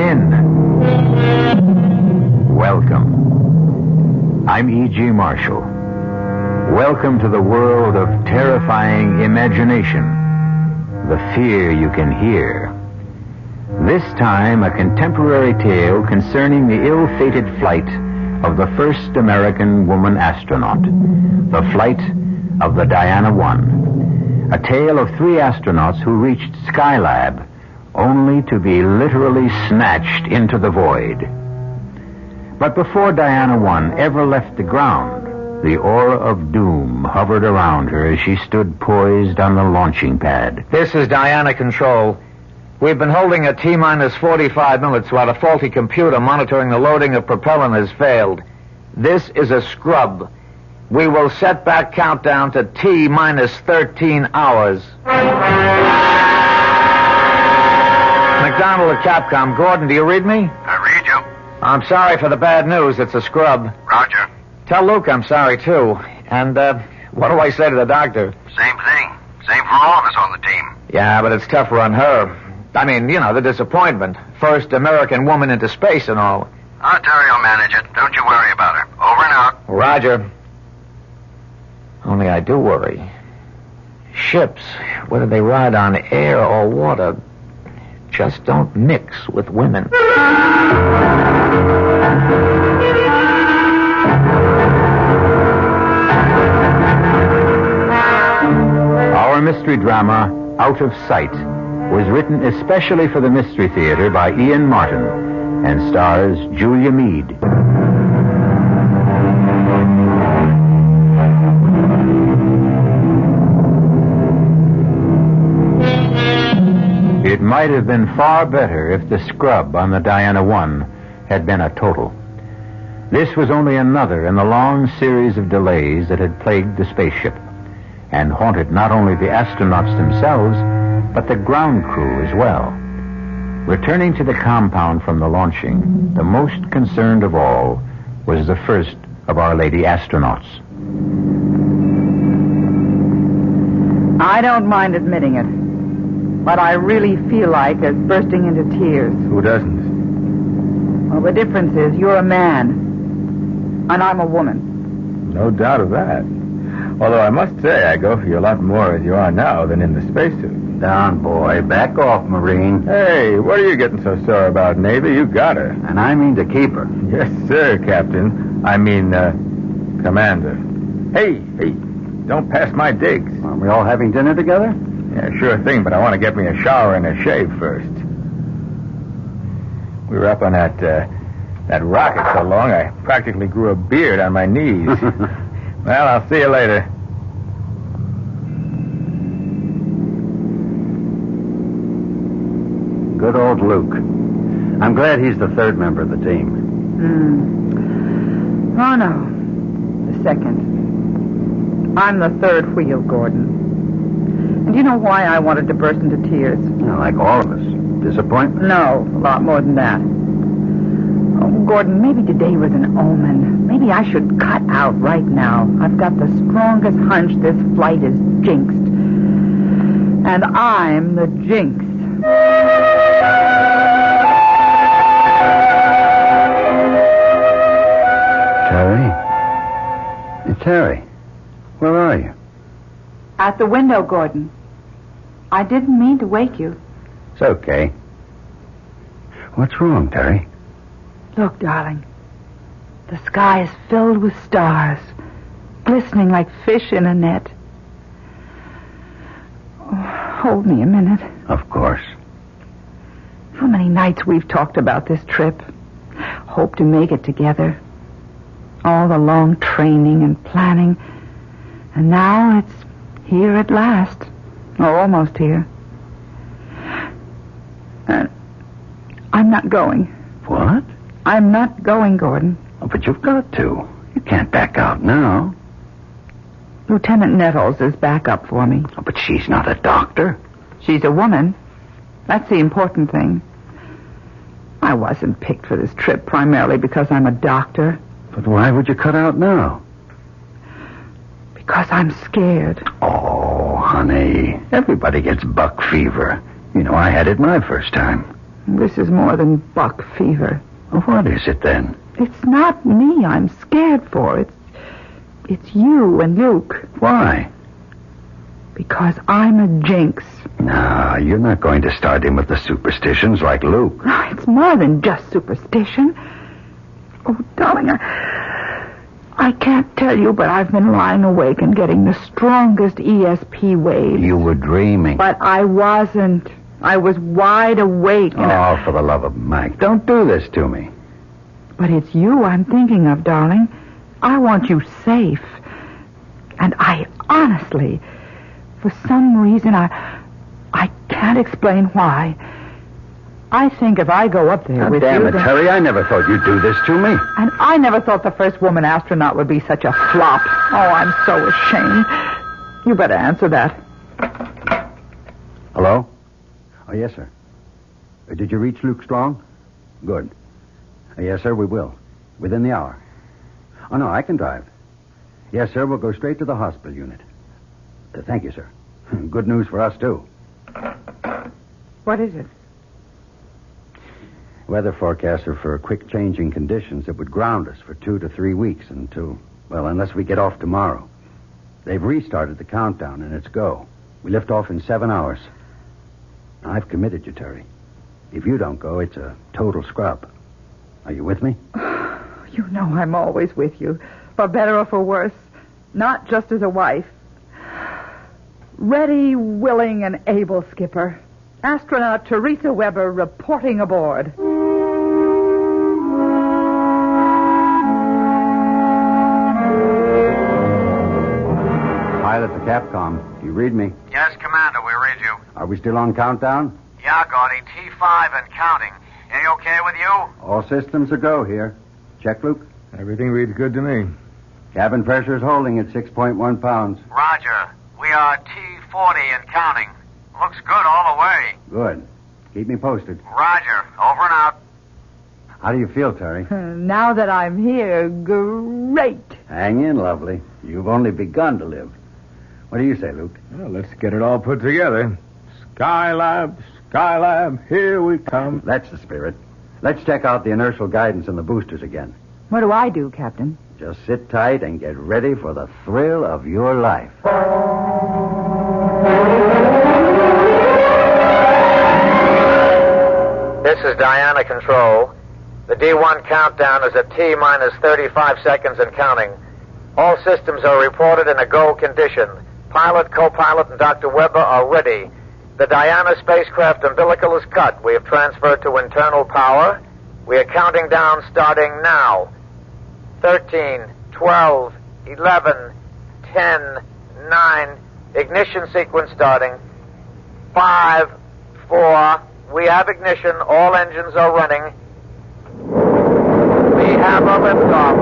in. Welcome. I'm E.G. Marshall. Welcome to the world of terrifying imagination, the fear you can hear. This time, a contemporary tale concerning the ill-fated flight of the first American woman astronaut, the flight of the Diana I. A tale of 3 astronauts who reached Skylab only to be literally snatched into the void. But before Diana I ever left the ground, the aura of doom hovered around her as she stood poised on the launching pad. This is Diana Control. We've been holding at T-minus 45 minutes while a faulty computer monitoring the loading of propellant has failed. This is a scrub. We will set back countdown to T-minus 13 hours. McDonald at Capcom. Gordon, do you read me? I read you. I'm sorry for the bad news. It's a scrub. Roger. Tell Luke I'm sorry, too. And, what do I say to the doctor? Same thing. Same for all of us on the team. Yeah, but it's tougher on her. I mean, you know, the disappointment. First American woman into space and all. Terry will manage it. Don't you worry about her. Over and out. Roger. Only I do worry. Ships, whether they ride on air or water, just don't mix with women. Our mystery drama, Out of Sight, was written especially for the Mystery Theater by Ian Martin and stars Julia Mead. It might have been far better if the scrub on the Diana I had been a total. This was only another in the long series of delays that had plagued the spaceship and haunted not only the astronauts themselves, but the ground crew as well. Returning to the compound from the launching, the most concerned of all was the first of our lady astronauts. I don't mind admitting it, but I really feel like bursting into tears. Who doesn't? Well, the difference is you're a man, and I'm a woman. No doubt of that. Although I must say I go for you a lot more as you are now than in the spacesuit. Down, boy. Back off, Marine. Hey, what are you getting so sore about, Navy? You got her. And I mean to keep her. Yes, sir, Captain. I mean, Commander. Hey, don't pass my digs. Are we all having dinner together? Yeah, sure thing, but I want to get me a shower and a shave first. We were up on that rocket so long, I practically grew a beard on my knees. Well, I'll see you later. Good old Luke. I'm glad he's the 3rd member of the team. Oh, no. The 2nd. I'm the 3rd wheel, Gordon. And you know why I wanted to burst into tears? Like all of us. Disappointment? No, a lot more than that. Oh, Gordon, maybe today was an omen. Maybe I should cut out right now. I've got the strongest hunch this flight is jinxed. And I'm the jinx. Terry, where are you? At the window, Gordon. I didn't mean to wake you. It's okay. What's wrong, Terry? Look, darling. The sky is filled with stars, glistening like fish in a net. Oh, hold me a minute. Of course. How many nights we've talked about this trip. Hope to make it together. All the long training and planning. And now it's here at last. Or almost here. I'm not going. What? I'm not going, Gordon. Oh, but you've got to. You can't back out now. Lieutenant Nettles is back up for me. Oh, but she's not a doctor. She's a woman. That's the important thing. I wasn't picked for this trip primarily because I'm a doctor. But why would you cut out now? Because I'm scared. Oh, honey. Everybody gets buck fever. You know, I had it my first time. This is more than buck fever. What is it then? It's not me I'm scared for. It's you and Luke. Why? Because I'm a jinx. No, you're not going to start in with the superstitions like Luke. It's more than just superstition. Oh, darling, I can't tell you, but I've been lying awake and getting the strongest ESP waves. You were dreaming. But I wasn't. I was wide awake. And for the love of Mike, don't do this to me. But it's you I'm thinking of, darling. I want you safe. And I honestly, for some reason, I can't explain why. I think if I go up there with you... Damn it, Terry, I never thought you'd do this to me. And I never thought the first woman astronaut would be such a flop. Oh, I'm so ashamed. You better answer that. Hello? Oh, yes, sir. Did you reach Luke Strong? Good. Yes, sir, we will. Within the hour. Oh, no, I can drive. Yes, sir, we'll go straight to the hospital unit. Thank you, sir. Good news for us, too. What is it? Weather forecasts are for quick changing conditions that would ground us for 2 to 3 weeks unless we get off tomorrow. They've restarted the countdown, and it's go. We lift off in 7 hours. I've committed you, Terry. If you don't go, it's a total scrub. Are you with me? You know I'm always with you, for better or for worse. Not just as a wife. Ready, willing, and able, Skipper. Astronaut Teresa Weber reporting aboard. Pilot to Capcom. Do you read me? Yes, Commander, we read you. Are we still on countdown? Yeah, Gordy, T5 and counting. Any okay with you? All systems are go here. Check, Luke? Everything reads good to me. Cabin pressure is holding at 6.1 pounds. Roger. We are T40 and counting. Looks good all the way. Good. Keep me posted. Roger. Over and out. How do you feel, Terry? Now that I'm here, great. Hang in, lovely. You've only begun to live. What do you say, Luke? Well, let's get it all put together. Skylab, here we come. That's the spirit. Let's check out the inertial guidance and the boosters again. What do I do, Captain? Just sit tight and get ready for the thrill of your life. This is Diana Control. The D1 countdown is at T-minus 35 seconds and counting. All systems are reported in a go condition. Pilot, co-pilot, and Dr. Weber are ready. The Diana spacecraft umbilical is cut. We have transferred to internal power. We are counting down starting now. 13, 12, 11, 10, 9. Ignition sequence starting. 5, 4. We have ignition. All engines are running. We have a liftoff.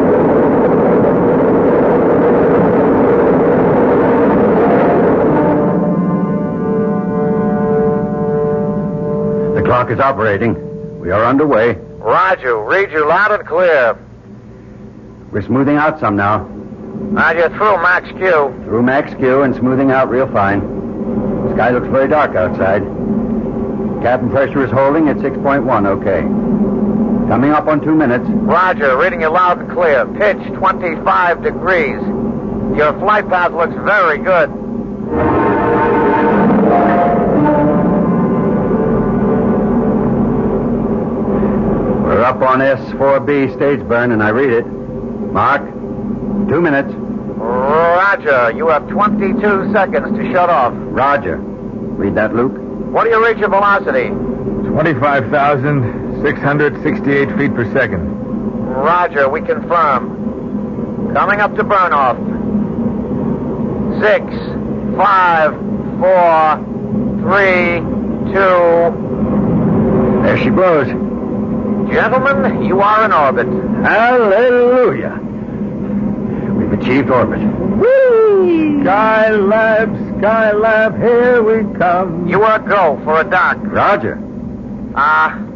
The clock is operating. We are underway. Roger. Read you loud and clear. We're smoothing out some now. Roger. Through Max Q. Through Max Q and smoothing out real fine. The sky looks very dark outside. Cabin pressure is holding at 6.1, okay. Coming up on 2 minutes. Roger. Reading you loud and clear. Pitch 25 degrees. Your flight path looks very good. We're up on S4B stage burn, and I read it. Mark, 2 minutes. Roger. You have 22 seconds to shut off. Roger. Read that, Luke. What do you reach your velocity? 25,668 feet per second. Roger. We confirm. Coming up to burn off. 6, 5, 4, 3, 2. There she blows. Gentlemen, you are in orbit. Hallelujah. We've achieved orbit. Whee! Skylab, here we come. You are go for a dock. Roger.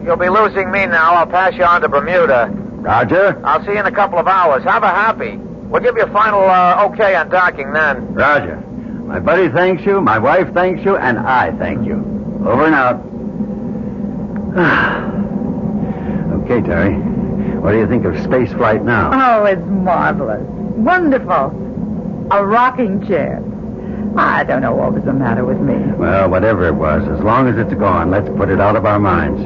You'll be losing me now. I'll pass you on to Bermuda. Roger. I'll see you in a couple of hours. Have a happy. We'll give you a final okay on docking then. Roger. My buddy thanks you, my wife thanks you, and I thank you. Over and out. Okay, Terry. What do you think of space flight now? Oh, it's marvelous. Wonderful. A rocking chair. I don't know what was the matter with me. Well, whatever it was, as long as it's gone, let's put it out of our minds.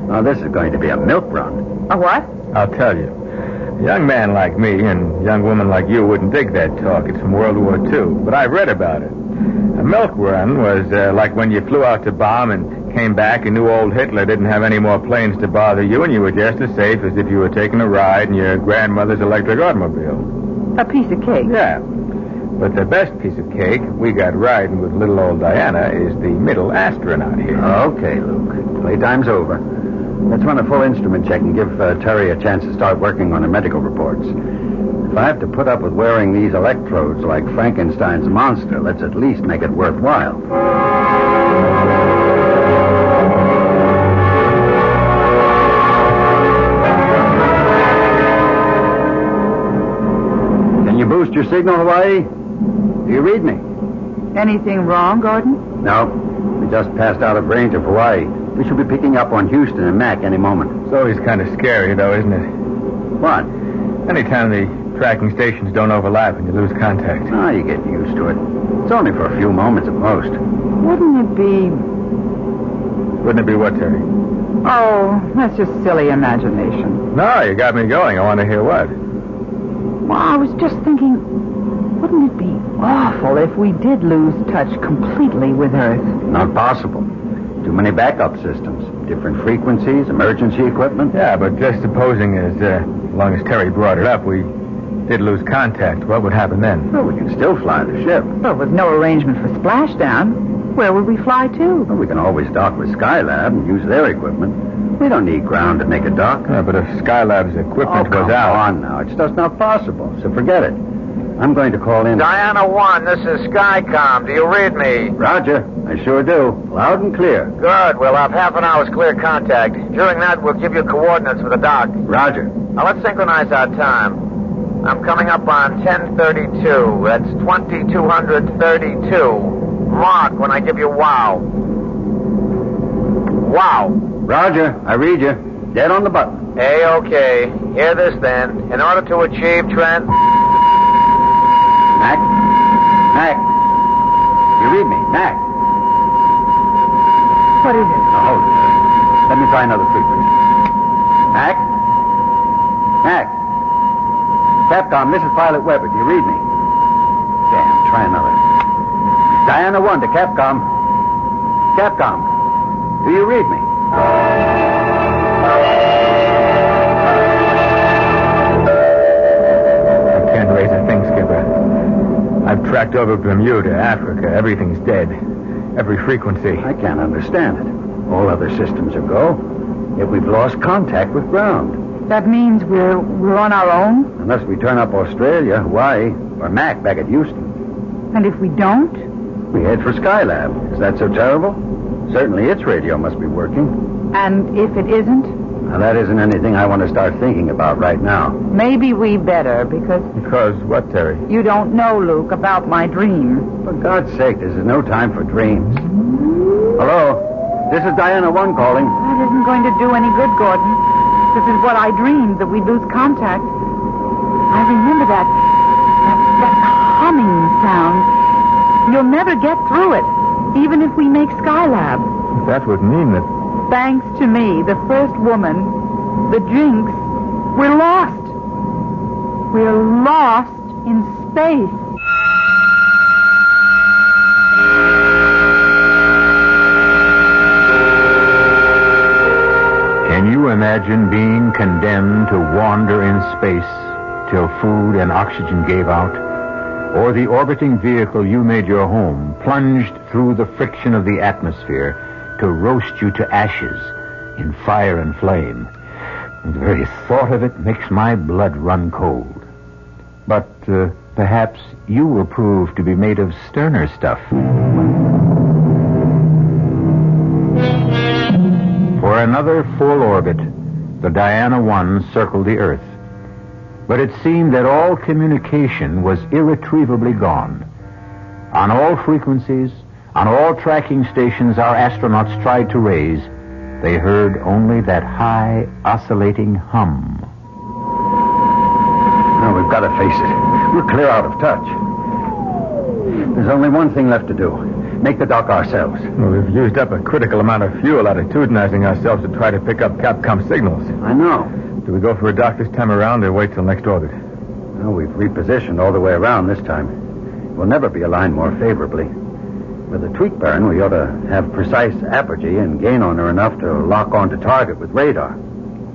Now, this is going to be a milk run. A what? I'll tell you. A young man like me and a young woman like you wouldn't dig that talk. It's from World War II. But I've read about it. A milk run was like when you flew out to bomb and came back and knew old Hitler didn't have any more planes to bother you and you were just as safe as if you were taking a ride in your grandmother's electric automobile. A piece of cake. Yeah. But the best piece of cake we got riding with little old Diana is the middle astronaut here. Okay, Luke. Playtime's over. Let's run a full instrument check and give Terry a chance to start working on her medical reports. If I have to put up with wearing these electrodes like Frankenstein's monster, let's at least make it worthwhile. Can you boost your signal, Hawaii? Do you read me? Anything wrong, Gordon? No. We just passed out of range of Hawaii. We should be picking up on Houston and Mac any moment. It's always kind of scary, though, isn't it? What? Anytime the tracking stations don't overlap and you lose contact. Oh, you get used to it. It's only for a few moments at most. Wouldn't it be... Wouldn't it be what, Terry? Oh, that's just silly imagination. No, you got me going. I want to hear what. Well, I was just thinking, wouldn't it be awful if we did lose touch completely with Earth? Not possible. Too many backup systems. Different frequencies, emergency equipment. Yeah, but just supposing as long as Terry brought it up, we did lose contact. What would happen then? Well, we can still fly the ship. Well, with no arrangement for splashdown, where would we fly to? Well, we can always dock with Skylab and use their equipment. We don't need ground to make a dock. Yeah, but if Skylab's equipment come was out... on now. It's just not possible, so forget it. I'm going to call in... Diana 1, this is Skycom. Do you read me? Roger. I sure do. Loud and clear. Good. We'll have half an hour's clear contact. During that, we'll give you coordinates for the dock. Roger. Now, let's synchronize our time. I'm coming up on 10:32. That's 2232. Mark when I give you wow. Wow. Roger. I read you. Dead on the button. Hey, okay. Hear this, then. In order to achieve trend... Mac? Mac? You read me? Mac? What is it? Now, hold it. Let me try another frequency. Mac? Mac? Capcom, this is Pilot Weber. Do you read me? Damn, try another. Diana 1 to Capcom. Capcom, do you read me? I can't raise a thing, Skipper. I've tracked over Bermuda, Africa. Everything's dead. Every frequency. I can't understand it. All other systems are go. Yet we've lost contact with ground. That means we're on our own? Unless we turn up Australia, Hawaii, or Mac back at Houston. And if we don't? We head for Skylab. Is that so terrible? Certainly its radio must be working. And if it isn't? Now, that isn't anything I want to start thinking about right now. Maybe we better, because... Because what, Terry? You don't know, Luke, about my dream. For God's sake, this is no time for dreams. Hello? This is Diana 1 calling. That isn't going to do any good, Gordon. This is what I dreamed, that we'd lose contact. I remember that humming sound. You'll never get through it, even if we make Skylab. That would mean that... Thanks to me, the first woman, the Jinx, we're lost. We're lost in space. Can you imagine being condemned to wander in space till food and oxygen gave out? Or the orbiting vehicle you made your home plunged through the friction of the atmosphere to roast you to ashes in fire and flame? The very thought of it makes my blood run cold. But perhaps you will prove to be made of sterner stuff. For another full orbit, the Diana 1 circled the Earth. But it seemed that all communication was irretrievably gone. On all frequencies, on all tracking stations our astronauts tried to raise, they heard only that high, oscillating hum. No, we've got to face it. We're clear out of touch. There's only one thing left to do. Make the dock ourselves. Well, we've used up a critical amount of fuel attitudinizing ourselves to try to pick up Capcom signals. I know. Do we go for a dock this time around or wait till next orbit? Well, we've repositioned all the way around this time. We'll never be aligned more favorably. With the tweak burn, we ought to have precise apogee and gain on her enough to lock onto target with radar.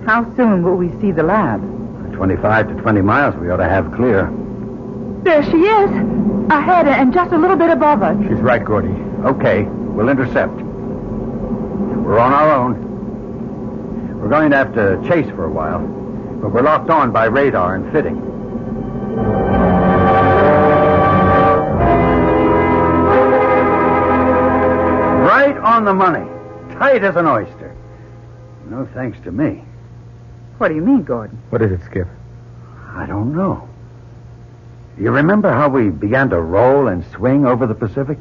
How soon will we see the lab? 25 to 20 miles we ought to have clear. There she is. Ahead and just a little bit above us. She's right, Gordy. Okay, we'll intercept. We're on our own. We're going to have to chase for a while, but we're locked on by radar and fitting. Right on the money. Tight as an oyster. No thanks to me. What do you mean, Gordon? What is it, Skip? I don't know. You remember how we began to roll and swing over the Pacific?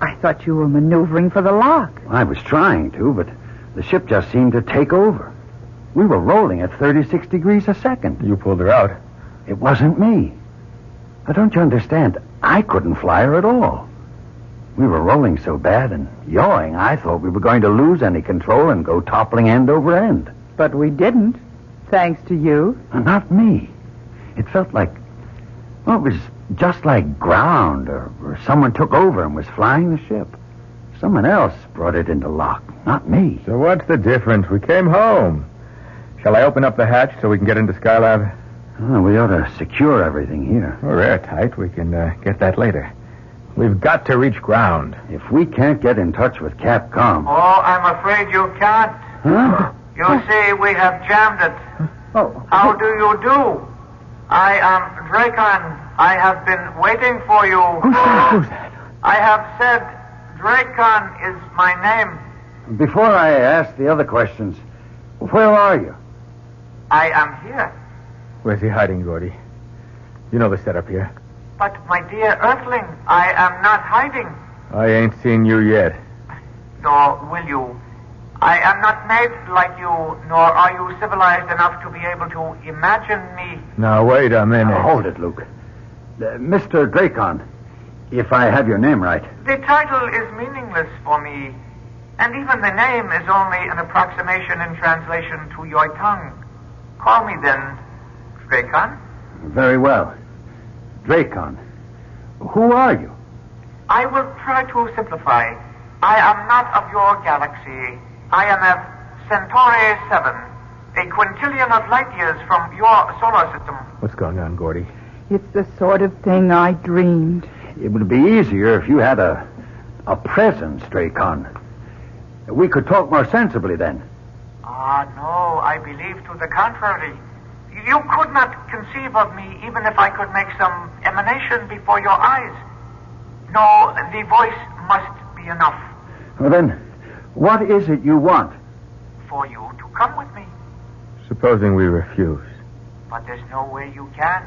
I thought you were maneuvering for the lock. I was trying to, but the ship just seemed to take over. We were rolling at 36 degrees a second. You pulled her out. It wasn't me. Now, don't you understand? I couldn't fly her at all. We were rolling so bad and yawing, I thought we were going to lose any control and go toppling end over end. But we didn't, thanks to you. Not me. It felt like, well, it was just like ground, or someone took over and was flying the ship. Someone else brought it into lock, not me. So what's the difference? We came home. Shall I open up the hatch so we can get into Skylab? Oh, we ought to secure everything here. We're airtight. We can get that later. We've got to reach ground. If we can't get in touch with Capcom... Oh, I'm afraid you can't. Huh? You see, we have jammed it. Oh. How do you do? I am Dracon. I have been waiting for you. Who's that? Who's that? I have said Dracon is my name. Before I ask the other questions, where are you? I am here. Where's he hiding, Gordy? You know the setup here. But, my dear Earthling, I am not hiding. I ain't seen you yet. Nor will you. I am not made like you, nor are you civilized enough to be able to imagine me. Now, wait a minute. Now, hold it, Luke. Mr. Dracon, if I have your name right. The title is meaningless for me, and even the name is only an approximation in translation to your tongue. Call me then Dracon. Very well. Dracon, who are you? I will try to simplify. I am not of your galaxy. I am of Centauri 7, a quintillion of light years from your solar system. What's going on, Gordy? It's the sort of thing I dreamed. It would be easier if you had a presence, Dracon. We could talk more sensibly then. Ah, no, I believe to the contrary. You could not conceive of me even if I could make some emanation before your eyes. No, the voice must be enough. Well, then, what is it you want? For you to come with me. Supposing we refuse. But there's no way you can.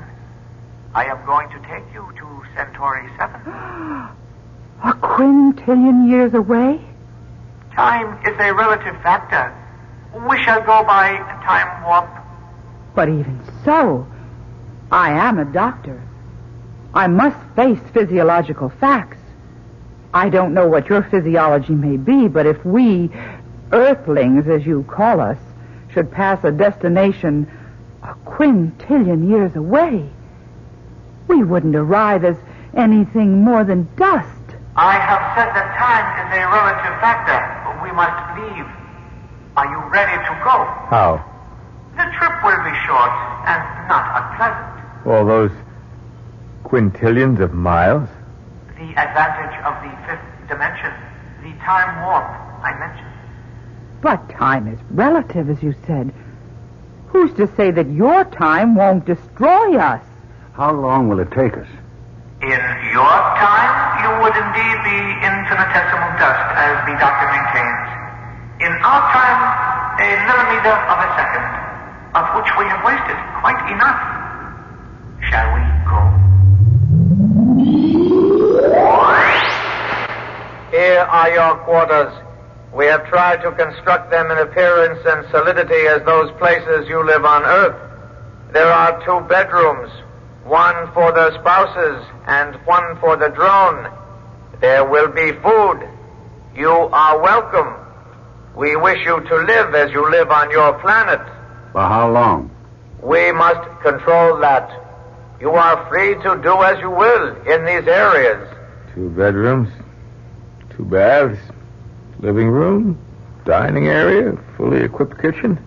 I am going to take you to Centauri 7. A quintillion years away? Time is a relative factor. We shall go by time warp. But even so, I am a doctor. I must face physiological facts. I don't know what your physiology may be, but if we, Earthlings, as you call us, should pass a destination a quintillion years away, we wouldn't arrive as anything more than dust. I have said that time is a relative factor. We must leave. Are you ready to go? How? The trip will be short and not unpleasant. All those quintillions of miles? The advantage of the fifth dimension, the time warp I mentioned. But time is relative, as you said. Who's to say that your time won't destroy us? How long will it take us? In your time, you would indeed be infinitesimal dust, as the doctor maintains. In our time, a millimeter of a second, of which we have wasted quite enough. Shall we go? Here are your quarters. We have tried to construct them in appearance and solidity as those places you live on Earth. There are 2 bedrooms, one for the spouses and one for the drone. There will be food. You are welcome. We wish you to live as you live on your planet. For how long? We must control that. You are free to do as you will in these areas. 2 bedrooms, 2 baths, living room, dining area, fully equipped kitchen.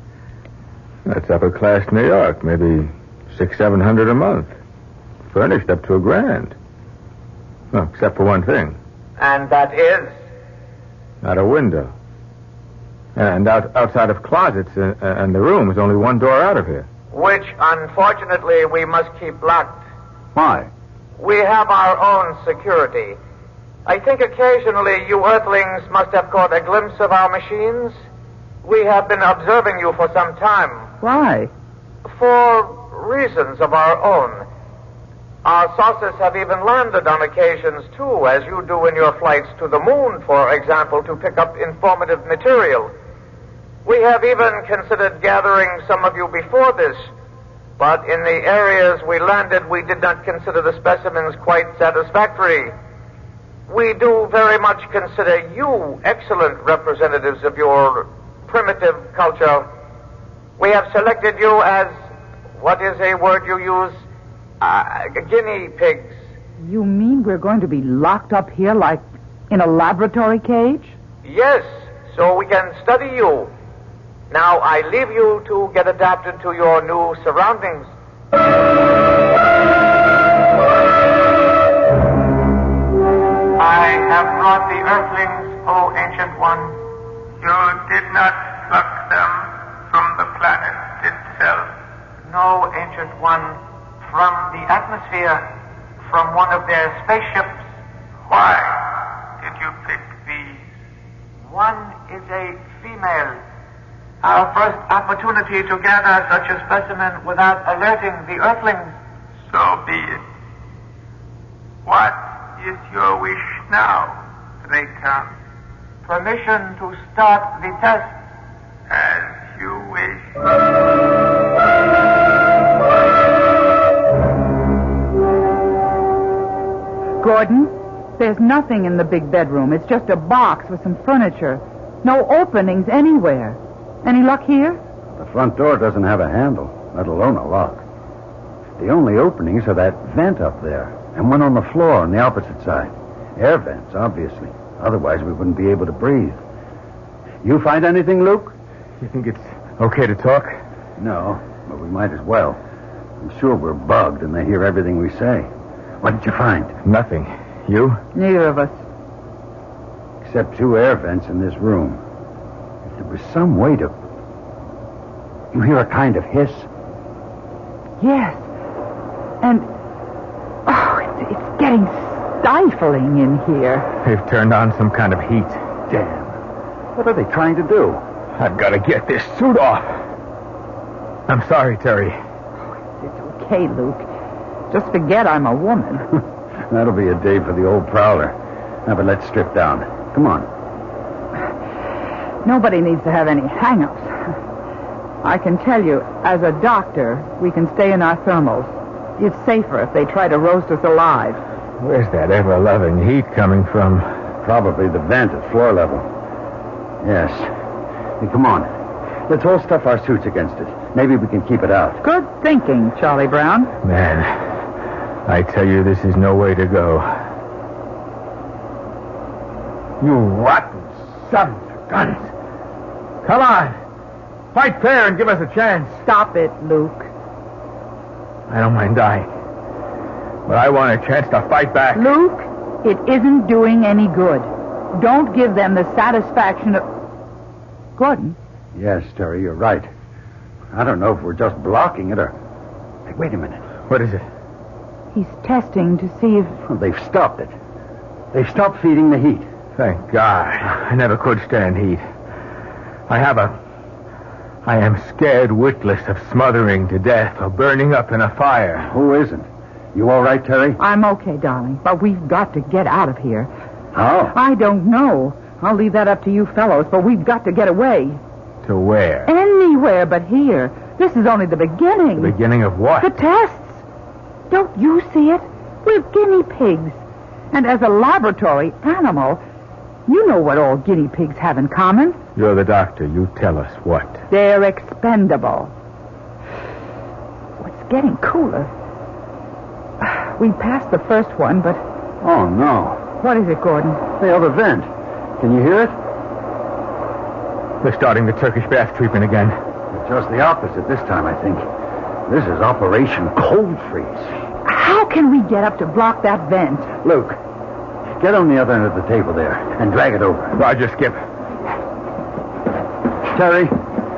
That's upper class New York, maybe $600-700 a month. Furnished up to $1,000. Well, except for one thing. And that is? Not a window. And outside of closets and the rooms, only one door out of here. Which, unfortunately, we must keep locked. Why? We have our own security. I think occasionally you Earthlings must have caught a glimpse of our machines. We have been observing you for some time. Why? For reasons of our own. Our saucers have even landed on occasions, too, as you do in your flights to the moon, for example, to pick up informative material. We have even considered gathering some of you before this, but in the areas we landed, we did not consider the specimens quite satisfactory. We do very much consider you excellent representatives of your primitive culture. We have selected you as, what is a word you use? Guinea pigs. You mean we're going to be locked up here like in a laboratory cage? Yes, so we can study you. Now, I leave you to get adapted to your new surroundings. I have brought the Earthlings, O Ancient One. You did not pluck them from the planet itself. No, Ancient One. From the atmosphere, from one of their spaceships. Why did you pick these? One is a female. Our first opportunity to gather such a specimen without alerting the Earthlings. So be it. What is your wish now, Raycon? Permission to start the test. As you wish. Gordon, there's nothing in the big bedroom. It's just a box with some furniture. No openings anywhere. Any luck here? The front door doesn't have a handle, let alone a lock. The only openings are that vent up there and one on the floor on the opposite side. Air vents, obviously. Otherwise, we wouldn't be able to breathe. You find anything, Luke? You think it's okay to talk? No, but we might as well. I'm sure we're bugged and they hear everything we say. What did you find? Nothing. You? Neither of us. Except 2 air vents in this room. If there was some way to... You hear a kind of hiss? Yes. And... Oh, it's getting stifling in here. They've turned on some kind of heat. Damn. What are they trying to do? I've got to get this suit off. I'm sorry, Terry. It's okay, Luke. Just forget I'm a woman. That'll be a day for the old prowler. Now, but let's strip down. Come on. Nobody needs to have any hang-ups. I can tell you, as a doctor, we can stay in our thermals. It's safer if they try to roast us alive. Where's that ever-loving heat coming from? Probably the vent at floor level. Yes. Hey, come on. Let's all stuff our suits against it. Maybe we can keep it out. Good thinking, Charlie Brown. Man, I tell you, this is no way to go. You rotten sons of guns. Come on. Fight fair and give us a chance. Stop it, Luke. I don't mind dying. But I want a chance to fight back. Luke, it isn't doing any good. Don't give them the satisfaction of... Gordon? Yes, Terry, you're right. I don't know if we're just blocking it or... Hey, wait a minute. What is it? He's testing to see if... Well, they've stopped it. They've stopped feeding the heat. Thank God. I never could stand heat. I am scared witless of smothering to death or burning up in a fire. Who isn't? You all right, Terry? I'm okay, darling, but we've got to get out of here. How? I don't know. I'll leave that up to you fellows, but we've got to get away. To where? Anywhere but here. This is only the beginning. The beginning of what? The tests. Don't you see it? We're guinea pigs. And as a laboratory animal, you know what all guinea pigs have in common. You're the doctor. You tell us what. They're expendable. It's getting cooler. We passed the first one, but... Oh, no. What is it, Gordon? The other vent. Can you hear it? They're starting the Turkish bath treatment again. Just the opposite this time, I think. This is Operation Cold Freeze. How can we get up to block that vent? Luke, get on the other end of the table there and drag it over. Roger, Skip. Terry,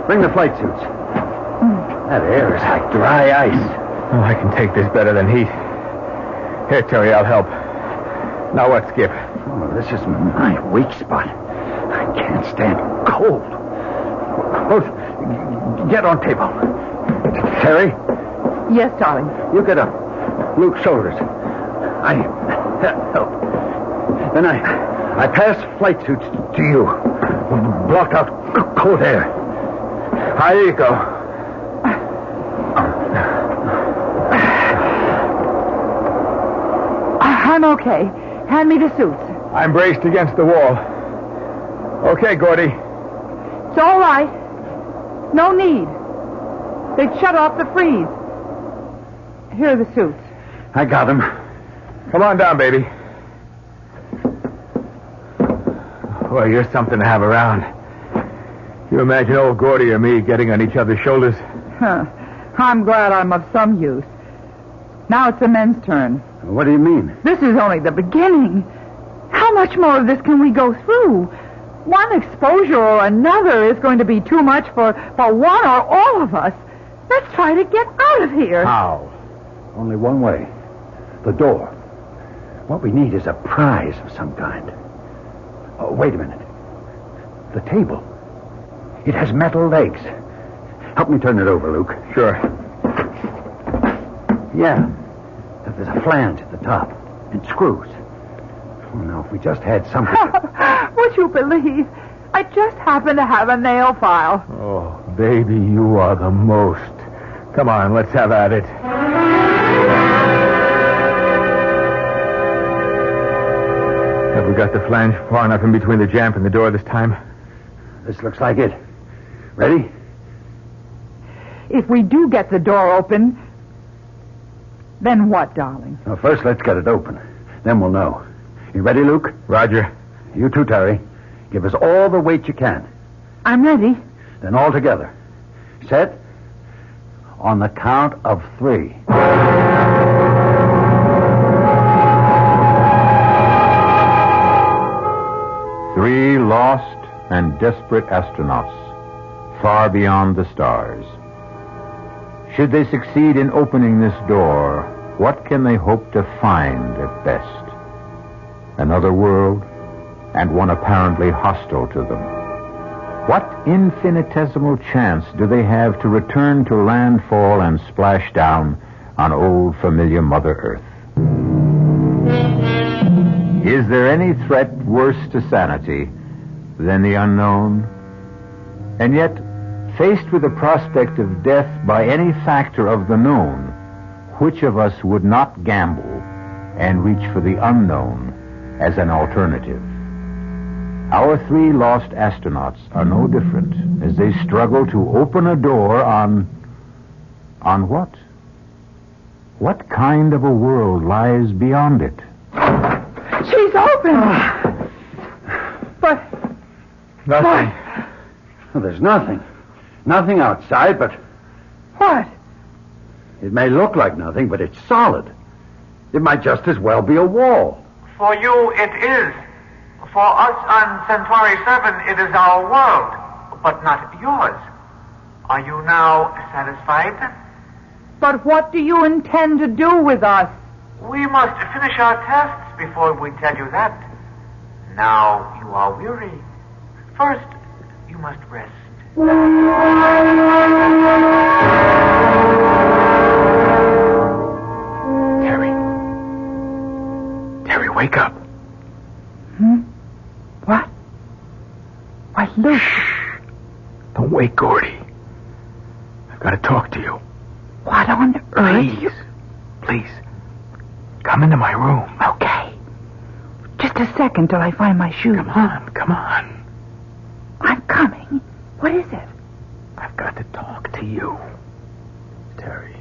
bring the flight suits. That air is like dry ice. Oh, I can take this better than heat. Here, Terry, I'll help. Now what, Skip? Oh, this is my weak spot. I can't stand cold. Both get on table. Terry? Yes, darling. You get up. Luke, shoulders. I help. Then I pass flight suits to you. Block out cold air. Here you go. I'm okay. Hand me the suits. I'm braced against the wall. Okay, Gordy. It's all right. No need. They've shut off the freeze. Here are the suits. I got him. Come on down, baby. Well, you're something to have around. You imagine old Gordy or me getting on each other's shoulders? Huh. I'm glad I'm of some use. Now it's the men's turn. What do you mean? This is only the beginning. How much more of this can we go through? One exposure or another is going to be too much for one or all of us. Let's try to get out of here. How? Only one way. The door. What we need is a prize of some kind. Oh, wait a minute. The table. It has metal legs. Help me turn it over, Luke. Sure. Yeah. There's a flange at the top. And screws. Oh, no, if we just had something... Would you believe? I just happen to have a nail file. Oh, baby, you are the most. Come on, let's have at it. Have we got the flange far enough in between the jamb and the door this time? This looks like it. Ready? If we do get the door open, then what, darling? Well, first, let's get it open. Then we'll know. You ready, Luke? Roger. You too, Terry. Give us all the weight you can. I'm ready. Then all together. Set. On the count of 3. Three lost and desperate astronauts, far beyond the stars. Should they succeed in opening this door, what can they hope to find at best? Another world, and one apparently hostile to them. What infinitesimal chance do they have to return to landfall and splash down on old familiar Mother Earth? Is there any threat worse to sanity than the unknown? And yet, faced with the prospect of death by any factor of the known, which of us would not gamble and reach for the unknown as an alternative? Our 3 lost astronauts are no different as they struggle to open a door on what? What kind of a world lies beyond it? She's open! But... Nothing. Well, there's nothing. Nothing outside, but... What? It may look like nothing, but it's solid. It might just as well be a wall. For you, it is. For us on Centauri 7, it is our world, but not yours. Are you now satisfied? But what do you intend to do with us? We must finish our tests before we tell you that. Now you are weary. First, you must rest. Terry, wake up. What? Luke. Shh. Don't wake Gordy. I've got to talk to you. What on earth? Please. Come into my room. Okay. Just a second till I find my shoes. Come on. I'm coming. What is it? I've got to talk to you. Terry.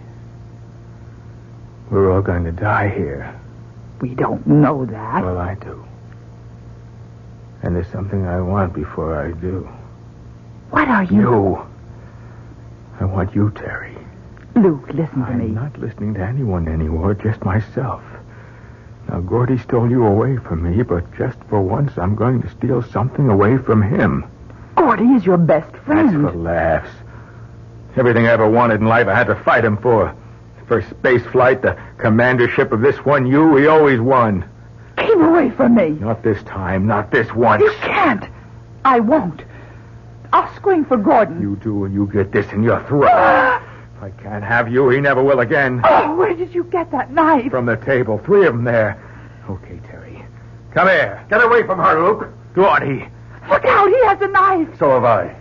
We're all going to die here. We don't know that. Well, I do. And there's something I want before I do. What are you? You. I want you, Terry. Luke, listen to me. I'm not listening to anyone anymore, just myself. Now, Gordy stole you away from me, but just for once, I'm going to steal something away from him. Gordy is your best friend. That's for laughs. Everything I ever wanted in life, I had to fight him for. First space flight, the commandership of this one U, we always won. Keep away from me. Not this time, not this once. You can't. I won't. I'll scream for Gordon. You do, and you get this in your throat. If I can't have you, he never will again. Oh, where did you get that knife? From the table. 3 of them there. Okay, Terry. Come here. Get away from her, Luke. Gordy. Look out, he has a knife. So have I.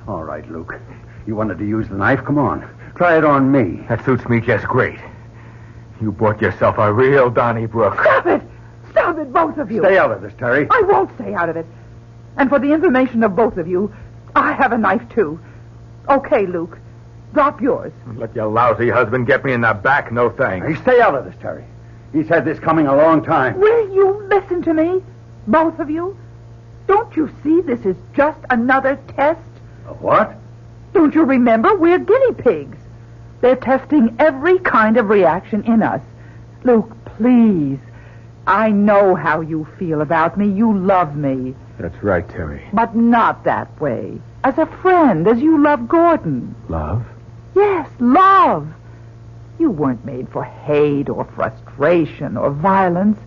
All right, Luke. You wanted to use the knife? Come on. Try it on me. That suits me just great. You bought yourself a real Donnybrook. Stop it. Stop it, both of you. Stay out of this, Terry. I won't stay out of it. And for the information of both of you, I have a knife, too. Okay, Luke. Drop yours. Let your lousy husband get me in the back, no thanks. Hey, stay out of this, Terry. He's had this coming a long time. Will you listen to me? Both of you? Don't you see this is just another test? What? Don't you remember? We're guinea pigs. They're testing every kind of reaction in us. Luke, please. I know how you feel about me. You love me. That's right, Terry. But not that way. As a friend, as you love Gordon. Love? Yes, love. You weren't made for hate or frustration or violence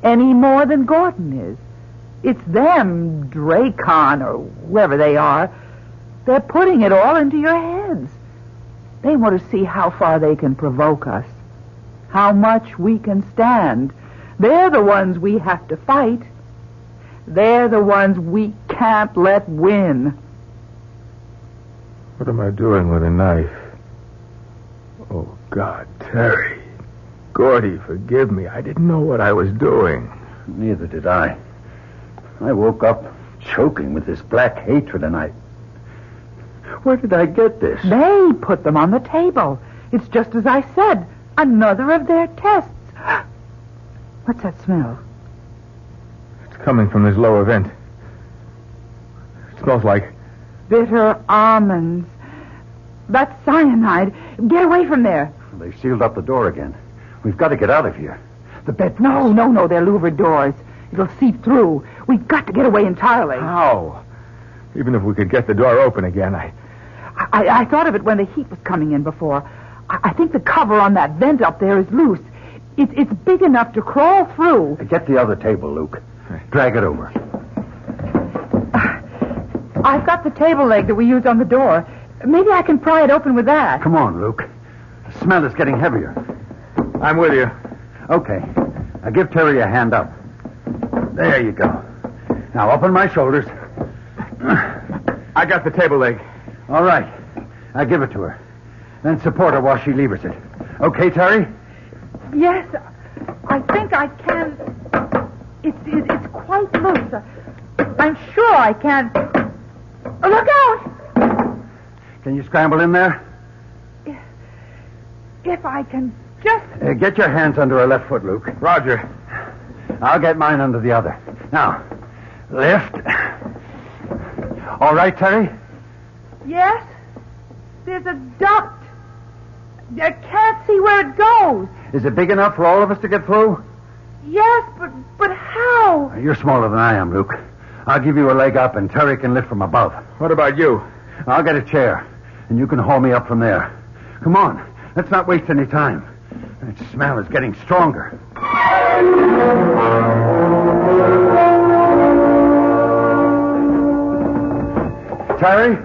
any more than Gordon is. It's them, Dracon or whoever they are. They're putting it all into your heads. They want to see how far they can provoke us, how much we can stand. They're the ones we have to fight. They're the ones we can't let win. What am I doing with a knife? Oh, God, Terry. Gordy, forgive me. I didn't know what I was doing. Neither did I. I woke up choking with this black hatred, and Where did I get this? They put them on the table. It's just as I said. Another of their tests. What's that smell? It's coming from this lower vent. It smells like... bitter almonds. That's cyanide. Get away from there. They've sealed up the door again. We've got to get out of here. The bed... No, they're louvered doors. It'll seep through. We've got to get away entirely. How? Even if we could get the door open again, I thought of it when the heat was coming in before. I think the cover on that vent up there is loose. It's big enough to crawl through. Get the other table, Luke. Drag it over. I've got the table leg that we used on the door. Maybe I can pry it open with that. Come on, Luke. The smell is getting heavier. I'm with you. Okay. Now give Terry a hand up. There you go. Now up on my shoulders. I got the table leg. All right. Now give it to her. Then support her while she levers it. Okay, Terry? Yes, I think I can. It's quite loose. I'm sure I can. Look out! Can you scramble in there? If I can just... get your hands under her left foot, Luke. Roger. I'll get mine under the other. Now, lift. All right, Terry? Yes? There's a duct. I can't see where it goes. Is it big enough for all of us to get through? Yes, but how? You're smaller than I am, Luke. I'll give you a leg up, and Terry can lift from above. What about you? I'll get a chair, and you can haul me up from there. Come on. Let's not waste any time. That smell is getting stronger. Terry?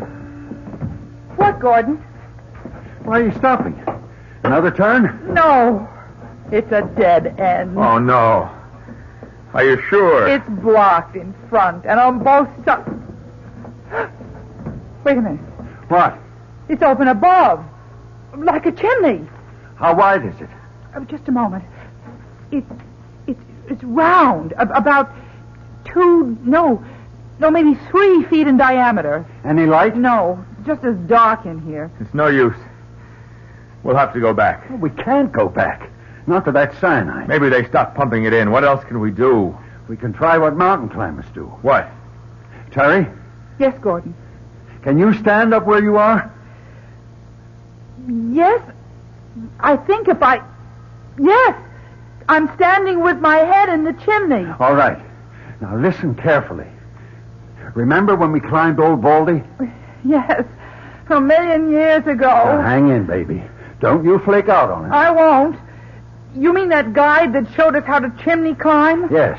What, Gordon? Why are you stopping? Another turn? No. It's a dead end. Oh, no. Are you sure? It's blocked in front and on both sides. Wait a minute. What? It's open above. Like a chimney. How wide is it? Just a moment. It's round. About maybe 3 feet in diameter. Any light? No, just as dark in here. It's no use. We'll have to go back. We can't go back. Not to that cyanide. Maybe they stopped pumping it in. What else can we do? We can try what mountain climbers do. What? Terry, Yes, Gordon. can you stand up where you are? Yes. I think Yes. I'm standing with my head in the chimney. All right. Now listen carefully. Remember when we climbed Old Baldy? Yes. 1,000,000 years ago. Now, hang in, baby. Don't you flake out on it. I won't. You mean that guide that showed us how to chimney climb? Yes.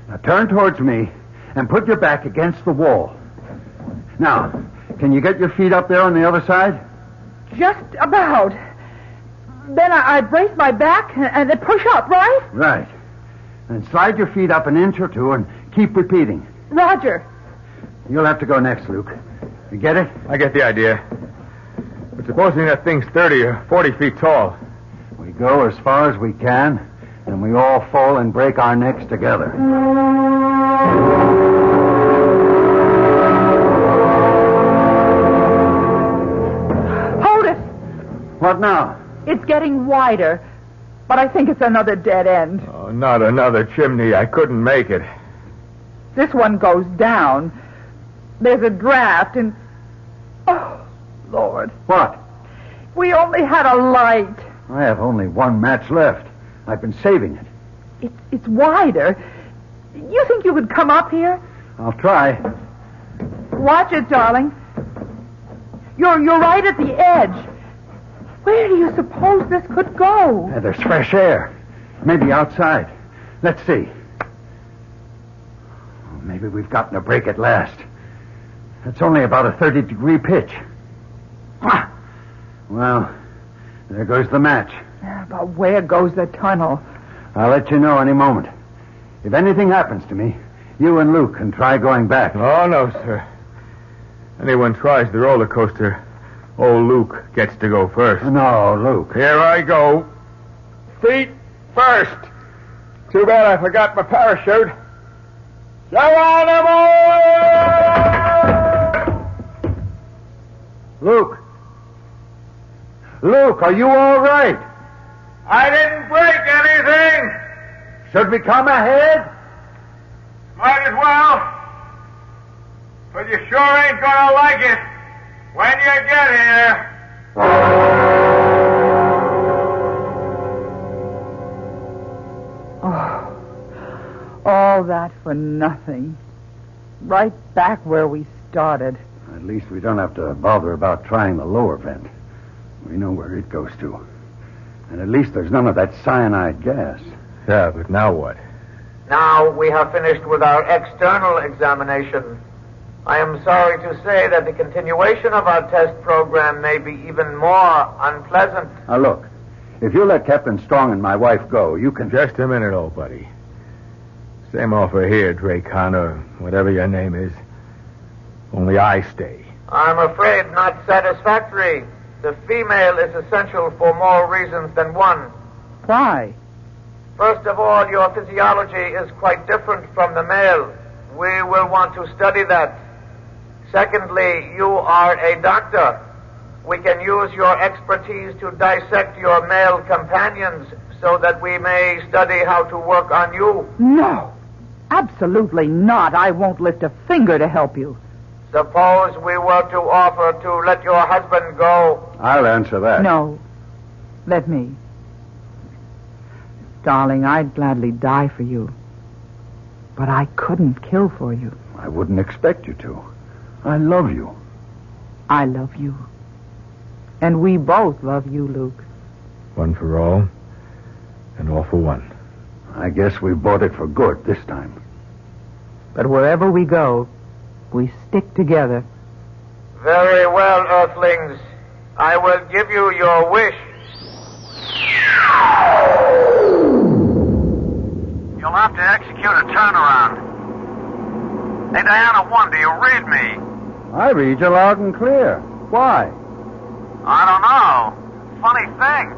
Now turn towards me and put your back against the wall. Now, can you get your feet up there on the other side? Just about. Then I brace my back and then push up, right? Right. And slide your feet up an inch or two and keep repeating. Roger. You'll have to go next, Luke. You get it? I get the idea. But supposing that thing's 30 or 40 feet tall. We go as far as we can, and we all fall and break our necks together. Hold it. What now? It's getting wider, but I think it's another dead end. Oh, not another chimney. I couldn't make it. This one goes down. There's a draft and... Oh, Lord. What? We only had a light. I have only one match left. I've been saving it. It's wider. You think you could come up here? I'll try. Watch it, darling. You're right at the edge. Where do you suppose this could go? There's fresh air. Maybe outside. Let's see. Maybe we've gotten a break at last. It's only about a 30-degree pitch. Ah! Well, there goes the match. But where goes the tunnel? I'll let you know any moment. If anything happens to me, you and Luke can try going back. Oh, no, sir. Anyone tries the roller coaster, old Luke gets to go first. No, Luke. Here I go. Feet first. Too bad I forgot my parachute. Geronimo! Luke! Luke, are you all right? I didn't break anything. Should we come ahead? Might as well. But you sure ain't gonna like it when you get here. Oh, all that for nothing. Right back where we started. At least we don't have to bother about trying the lower vent. We know where it goes to. And at least there's none of that cyanide gas. Yeah, but now what? Now we have finished with our external examination. I am sorry to say that the continuation of our test program may be even more unpleasant. Now, look. If you let Captain Strong and my wife go, you can... Just a minute, old buddy. Same offer here, Dracon, or whatever your name is. Only I stay. I'm afraid not satisfactory. The female is essential for more reasons than one. Why? First of all, your physiology is quite different from the male. We will want to study that. Secondly, you are a doctor. We can use your expertise to dissect your male companions so that we may study how to work on you. No, absolutely not. I won't lift a finger to help you. Suppose we were to offer to let your husband go. I'll answer that. No, let me. Darling, I'd gladly die for you. But I couldn't kill for you. I wouldn't expect you to. I love you. I love you. And we both love you, Luke. One for all, and all for one. I guess we bought it for good this time. But wherever we go, we stick together. Very well, Earthlings. I will give you your wish. You'll have to execute a turnaround. Hey, Diana 1, do you read me? I read you loud and clear. Why? I don't know. Funny thing.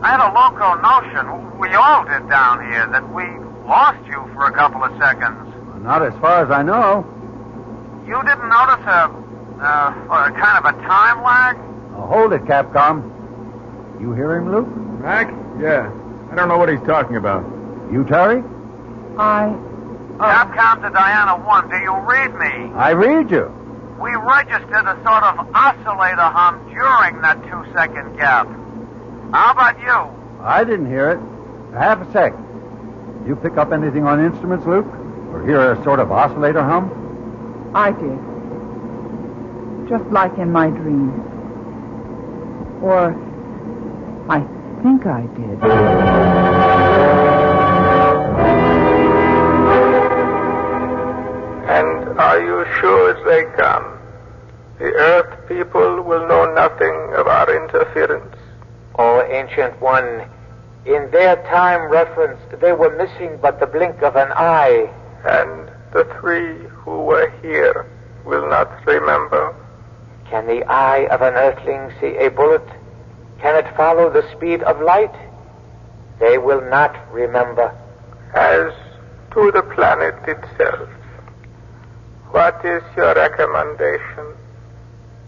I had a loco notion, we all did down here, that we lost you for a couple of seconds. Not as far as I know. You didn't notice a kind of a time lag? Hold it, Capcom. You hear him, Luke? Mac? Yeah. I don't know what he's talking about. You, Terry? Capcom to Diana 1, do you read me? I read you. We registered a sort of oscillator hum during that 2-second gap. How about you? I didn't hear it. Half a sec. You pick up anything on instruments, Luke? Or hear a sort of oscillator hum? I did. Just like in my dream. Or I think I did. And are you sure they come? The Earth people will know nothing of our interference. Oh, Ancient One, in their time referenced, they were missing but the blink of an eye. And the three who were here will not remember. Can the eye of an earthling see a bullet? Can it follow the speed of light? They will not remember. As to the planet itself, what is your recommendation?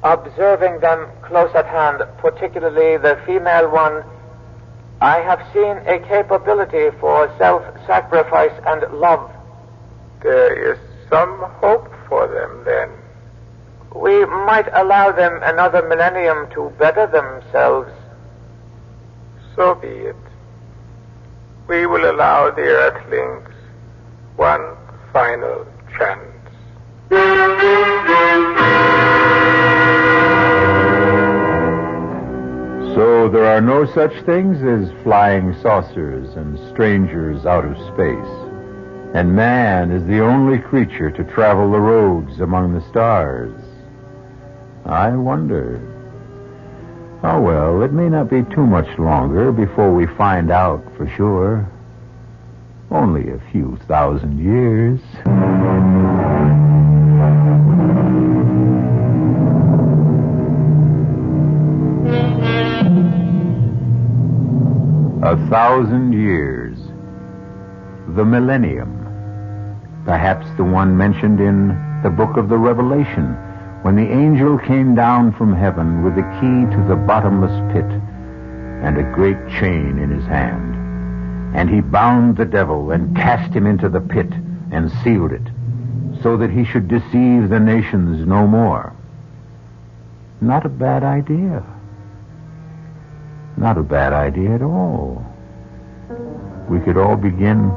Observing them close at hand, particularly the female one, I have seen a capability for self-sacrifice and love. There is some hope for them, then. We might allow them another millennium to better themselves. So be it. We will allow the Earthlings one final chance. So there are no such things as flying saucers and strangers out of space. And man is the only creature to travel the roads among the stars. I wonder. Oh, well, it may not be too much longer before we find out for sure. Only a few thousand years. A 1,000 years. The millennium. Perhaps the one mentioned in the book of the Revelation, when the angel came down from heaven with the key to the bottomless pit and a great chain in his hand. And he bound the devil and cast him into the pit and sealed it, so that he should deceive the nations no more. Not a bad idea. Not a bad idea at all. We could all begin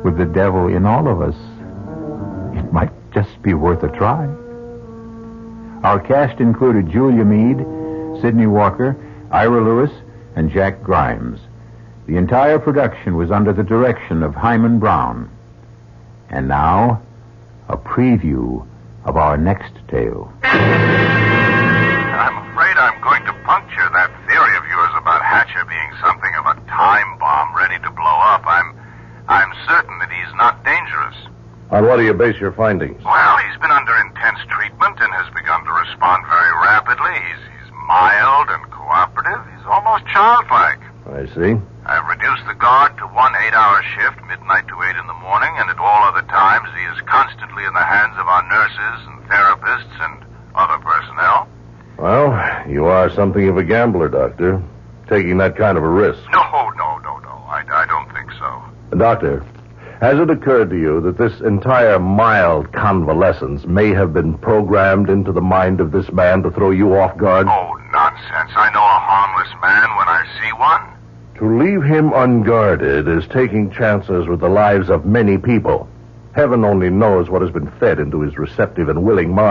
with the devil in all of us. It might just be worth a try. Our cast included Julia Mead, Sidney Walker, Ira Lewis, and Jack Grimes. The entire production was under the direction of Himan Brown. And now, a preview of our next tale. I'm afraid I'm going to puncture that theory of yours about Hatcher being something of a time bomb ready to blow up. I'm certain that he's not dangerous. On what do you base your findings? Well, he's been under intense treatment and has begun to respond very rapidly. He's mild and cooperative. He's almost childlike. I see. I've reduced the guard to 1 8-hour shift, midnight to 8 in the morning, and at all other times he is constantly in the hands of our nurses and therapists and other personnel. Well, you are something of a gambler, Doctor, taking that kind of a risk. No. I don't think so. Doctor, has it occurred to you that this entire mild convalescence may have been programmed into the mind of this man to throw you off guard? Oh, nonsense. I know a harmless man when I see one. To leave him unguarded is taking chances with the lives of many people. Heaven only knows what has been fed into his receptive and willing mind.